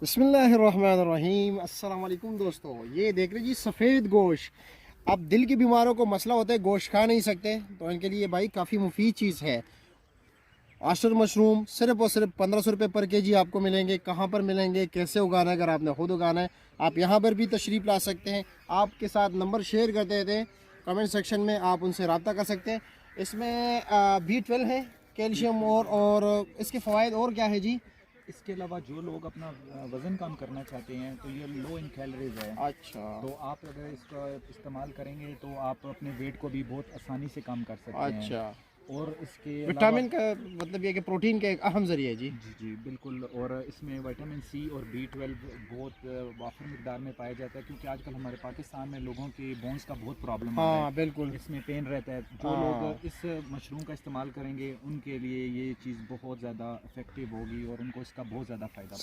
बिस्मिल्लाहिर्रहमानिर्रहीम। अस्सलाम वालेकुम दोस्तों, ये देख रहे जी सफ़ेद गोश्त। अब दिल की बीमारों को मसला होता है, गोश्त खा नहीं सकते, तो इनके लिए भाई काफ़ी मुफीद चीज़ है। आशर मशरूम सिर्फ और सिर्फ 1500 रुपये पर केजी आपको मिलेंगे। कहाँ पर मिलेंगे, कैसे उगाना है, अगर आपने खुद उगाना है आप यहाँ पर भी तशरीफ़ ला सकते हैं। आपके साथ नंबर शेयर कर देते हैं कमेंट सेक्शन में, आप उनसे रब्ता कर सकते हैं। इसमें B12 है, कैल्शियम और इसके फ़वाइद और क्या है जी? इसके अलावा जो लोग अपना वज़न कम करना चाहते हैं तो ये लो इन कैलोरीज है। अच्छा तो आप अगर इसका इस्तेमाल करेंगे तो आप अपने वेट को भी बहुत आसानी से कम कर सकते हैं। अच्छा। और इसके अलावा विटामिन का मतलब ये कि प्रोटीन का एक अहम ज़रिया है जी। जी जी बिल्कुल। और इसमें विटामिन सी और B12 बहुत वाफिर मिकदार में पाया जाता है, क्योंकि आजकल हमारे पाकिस्तान में लोगों के बोन्स का बहुत प्रॉब्लम आ रहा हाँ है, बिल्कुल। इसमें पेन रहता है। जो हाँ। लोग इस मशरूम का इस्तेमाल करेंगे उनके लिए ये चीज़ बहुत ज़्यादा इफ़ेक्टिव होगी और उनको इसका बहुत ज़्यादा फ़ायदा